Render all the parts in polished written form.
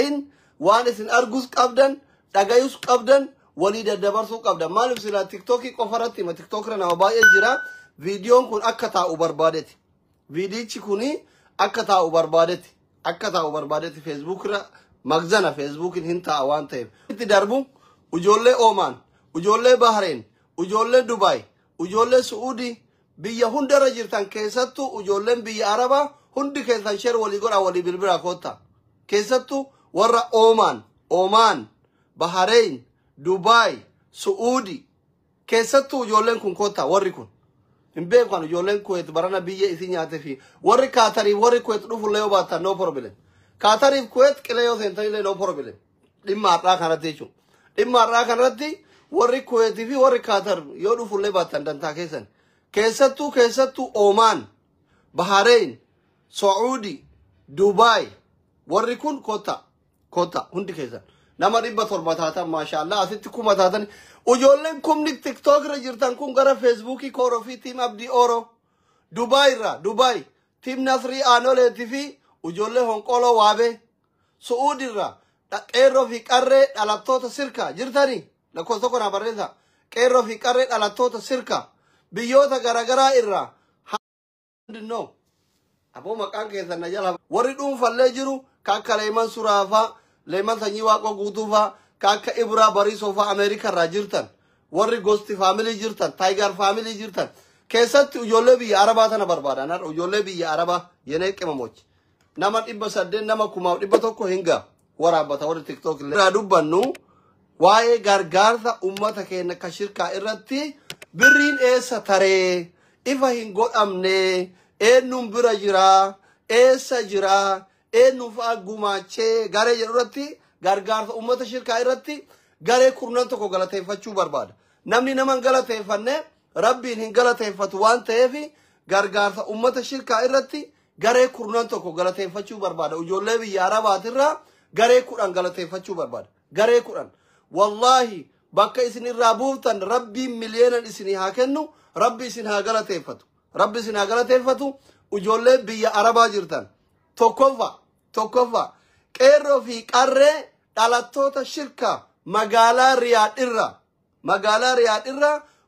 tahin waan isin argus qabdan dhagayus qabdan walii daddabarsuu qabdan maaliif sila TikTokii qofarratti ma TikTokra nama baay'ee jira viidiyoon kun akka taa'u barbaadeeti viidiyichi kuni akka taa'u barbaadeeti Facebookra magzana Facebookin hin taa'a waan ta'eef itti darbu ujoollee Oman ujoollee Bahrain ujoollee Dubai ujoollee Saudi biyya hundara jirtan keessattuu ujoolleen biyya Arabaa hundi keessan share walii godha walii bilbila koota keessattuu warra Oman Bahrain Dubai Saudi keessattuu ujoolleen kun koota warri kun hin beekan ujoolleen Kuwait barana biyya isin nyaate fi warri Qaatariif warri Kuwait dhufu leeyo baatan no problem Qaatariif Kuwait qileeyo sentanii no problem dhimma har'aa kanatti jechuun dhimma har'aa kanatti warri Kuwait fi warri Qaatar yoo dhufu leeyo baatan dantaa keessan keessattuu Oman Bahrain Saudi Dubai warri kun koota hundi keessan nama 700 taatan maashaallah asitti kuma taatan ujoolleen kumni TikTok irra jirtan kun gara Facebookii kooroo fi Team Abdii Oro Dubai Team Nasri Anoleeti fi ujoollee Honqoloo Waabe Saudi irra qeerroo fi qarree dhalattoota sirka jirtanii lakkoofsa kana barreessa qeerroo fi qarree dhalattoota sirka biyyoota garagaraa irra no aboo maqaan keessan na jala warri dhuunfallee jiru kakka Leeman Suraafa Leeman Sanyii Waaqoo Guutuufa kakka Ibraa Bariisoofa Ameerika irraa jirtan warri Gosti family jirtan Tiger family jirtan keessatti ujoollee biyya Arabaa tana barbaadan har ujoollee biyya Arabaa yenee qimamochi nama 800 nama 100 hinga waraabata warri TikTok irraa dubbannu waa'ee gargaarsa ummata keenya ka shirkaa irratti birriin eessa taree ifa hin godhamne eenyuun bira jira eessa jira eenyuun fa'a gumaachee garee jedhu irratti gargaarsa ummata shirkaa irratti garee kurnan tokko galateeffachuu barbaada namni naman galateeffanne rabbiin hin galateeffatu waan ta'eef gargaarsa ummata shirkaa irratti garee kurnan tokko galateeffachuu barbaada ujoollee biyya Arabaatirraa garee 10 galateeffachuu barbaada garee 10 wallahi bakka isin irraa buuftan rabbiin miliyoonan isin haa kennu rabbi isin haa galateeffatu ujoollee biyya Arabaa jirtan tokkoffa qeerroo fi qarree dhalattoota shirka magaalaa Riyaad irra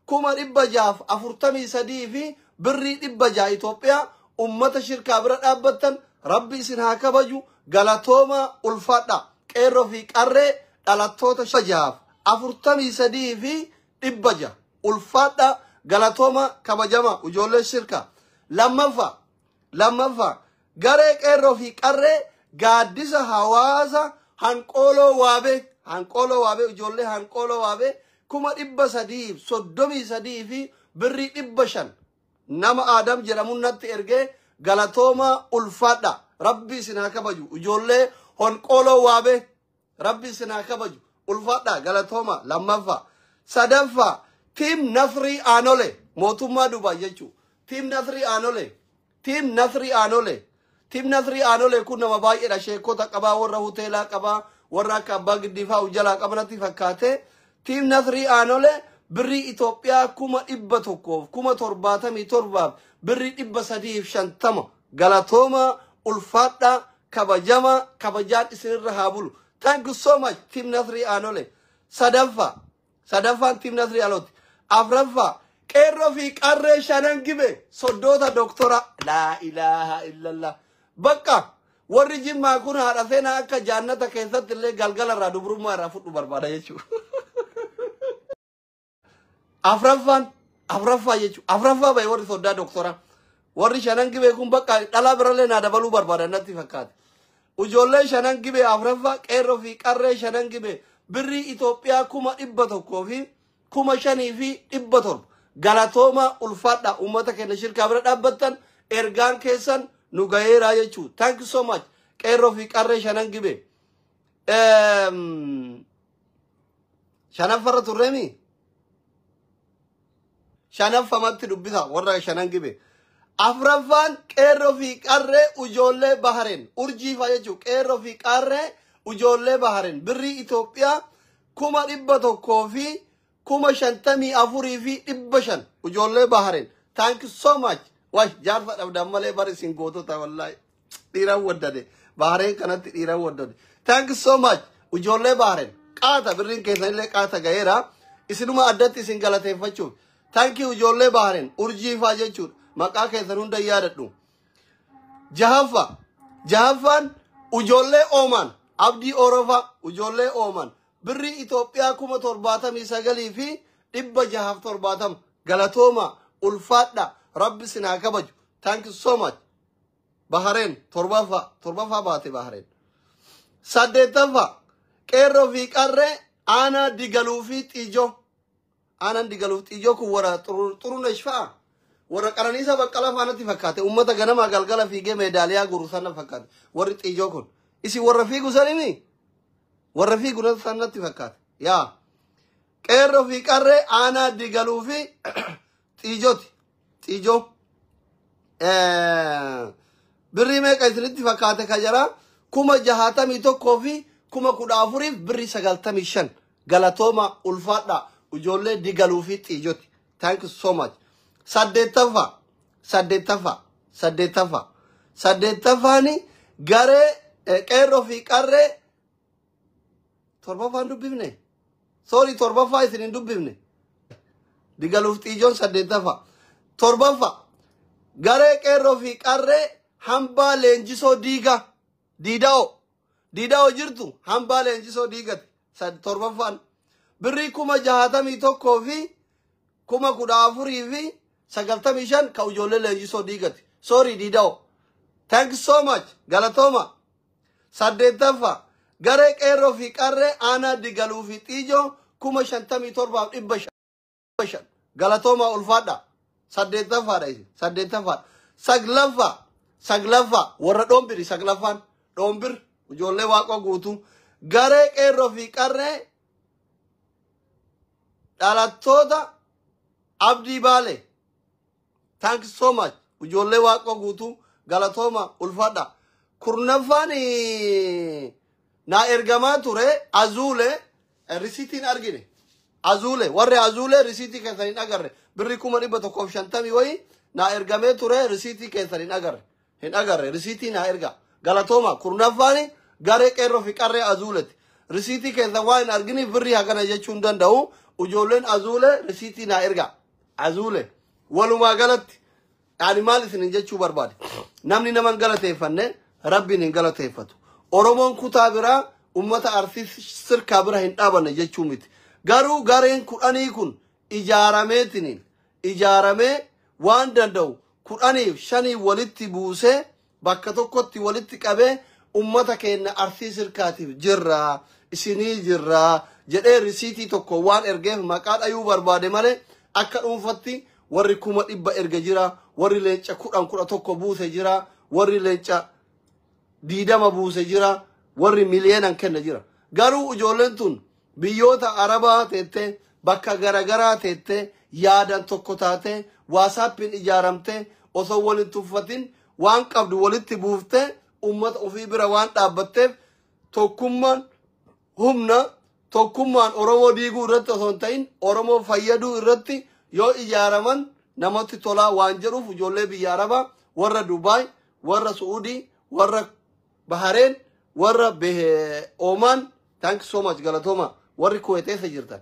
643 fi birrii 600 Itoophiyaa ummata shirkaa bira dhaabbattan rabbi isin haa kabaju galatooma ulfaadha qeerroo fi qarree dhalattoota 643 fi 600 ulfaadha galatooma kabajama ujoollee shirka lammaffaa garee qeerroo fi qarree gaaddisa hawaasa Hanqoloo Waabe ujoollee Hanqoloo Waabe 333 fi birrii 500 nama Adam jedhamuun natti ergee galatooma ulfaadha rabbi isin haa kabaju ujoollee Hanqoloo Waabe rabbi isin haa kabaju ulfaadha galatooma lammaffaa sadaffaa Team Nasri Anole mootummaa Dubai jechuun Team Nasri Anole kun nama baay'eedha sheekota qabaa warra hoteelaa qabaa warra akka abbaa giddifaa ujalaa qabanatti fakkaate Team Nasri Anole birrii Itoophiyaa 177 birrii 350 galatooma ulfaadha kabajaan isinirra haa bulu thank you so much Team Nasri Anole sadaffaan Team Nasri Anole afraffaa qeerroo fi qarree shanan gibe soddoota doktora la ilaha illallah bakka warri jimmaa kun haadha seenaa akka jaannata keessatti illee galgala irraa dubrummaa irraa fudhu barbaada jechuudha afraffaa jechuudha afraffaa bahe warri soddaa doktora warri shanan gibe kun bakka dhalaa birallee naa dabaluu barbaadan natti fakkaate ujoollee shanan gibe afraffaa qeerroo fi qarree shanan gibe birrii Itoophiyaa 100 fi 5,700 galatooma ulfaadha ummata keenya shirkaa bira dhaabbattan ergaan keessan nu gaheeraa jechuudha thank you so much qeerroo fi qarree shanan gibe shanaffarra turreemi shanaffamatti dubbisa warra shanan gibe afraffaan qeerroo fi qarree ujoollee Bahrain urjiifa jechuudha qeerroo fi qarree ujoollee Bahrain birrii Itoophiyaa 100 fi 54 fi 500 ujoollee Bahrain thank you so much wai jaarsa dhabdan malee bari isin gootota wallahi dhiiran waddade Bahrain kanatti dhiiran waddade thank you so much ujoollee Bahrain qaata birriin keessanillee qaata gaheera isinuma addatti isin galateeffachuuf thank you ujoollee Bahrain urjiifaa jechuudha maqaa keessan hunda yaadadhu jahaffaan ujoollee Oman Abdii Orofa ujoollee Oman birri Itoophiyaa 79 fi 670 galatooma ulfaadha rabbi sinaa kabaju thank you so much Bahrain torbafa baate Bahrain saddeettafa qeerroo fi qarree ana digaluu fi xiijoo kun wara xuruna ishfaa warra qaraniisa baqqala faanatti fakkaate ummata ganama galgala fiigee meedaaliyaa guru sana fakkaate warri xiijoo kun isi warra fiigu sanimi warra fiigu sanatti fakkaate yaa qeerroo fi qarree ana digaluu fi xiijoo birri meeqa isinitti fakkaate ka jara 61 fi 14 birri 95 galatooma ulfaadha ujoollee digaluu fi xiijooti thank you so much saddeettafaani garee qeerroo fi qarree torbafaan dubbifne sorry torbafaa isinin dubbifne digaluuf xiijoon saddeettafa torbafa garee qeerroo fi qarree hambaa leenjisoo diidao jirtu hambaa leenjisoo diigate torbafaan birrii 61 fi 14 fi 95 ka ujoollee leenjisoo diigate sorry diidao thank you so much galatooma saddeettafa garee qeerroo fi qarree ana digaluu fi xiijoo 57,500 galatooma ulfaadha saddeettafa saglafa warra dhombiri saglafaan dhombir ujoollee waaqoo guutu garee qeerroo fi qarree dhalattoota abdii baale thank you so much ujoollee waaqoo guutu galatooma ulfaadha kurnaffaan na ergamaa ture azuule risiitiin argine azuule warri azuule risiitii keessan hin agarre birri 150 wayi na ergamee ture risiitii keessan hin agarre risiitii na erga galatooma kurnaffaan garee qeerroo fi qarree azuuleti risiitii keessan waa hin argini birri hagana jechuun danda'u ujoolleen azuule risiitii na erga azuule walumaa galatti ani maal isin jechuu barbaade namni naman galateeffanne rabbiin hin galateeffatu oromoon kutaa biraa ummata arsii sirkaa bira hin dhaabanne jechuu miti garuu gareen kudhanii kun ijaaramee waan danda'u 15 walitti buusee bakka tokkotti walitti qabee ummata keenya arsii sirkaatiif jirra isinii jirra jedhee risiitii tokko waan ergeef maqaa dhayuu barbaade malee akka dhuunfatti warri 100 erga jira warri leenca 11 buuse jira warri leenca 20 buuse jira warri miliyoonan kenna jira garuu ijoolleen tun biyyoota arabaa teette bakka garagaraa teette yaadan tokko taate waasaappiin ijaaramte osoo waliin tuffatin waan qabdu walitti buufte ummata ofii bira waan dhaabbatteef tokkummaan humna tokkummaan oromoo diiguu irratti osoo hin ta'in oromoo fayyaduu irratti yoo ijaaraman namatti tolaa waan jedhuuf ijoollee biyya arabaa warra Dubaay warra Saudi warra Bahrain warra Oman thank you so much galatooma warri Kuwait eessa jirtan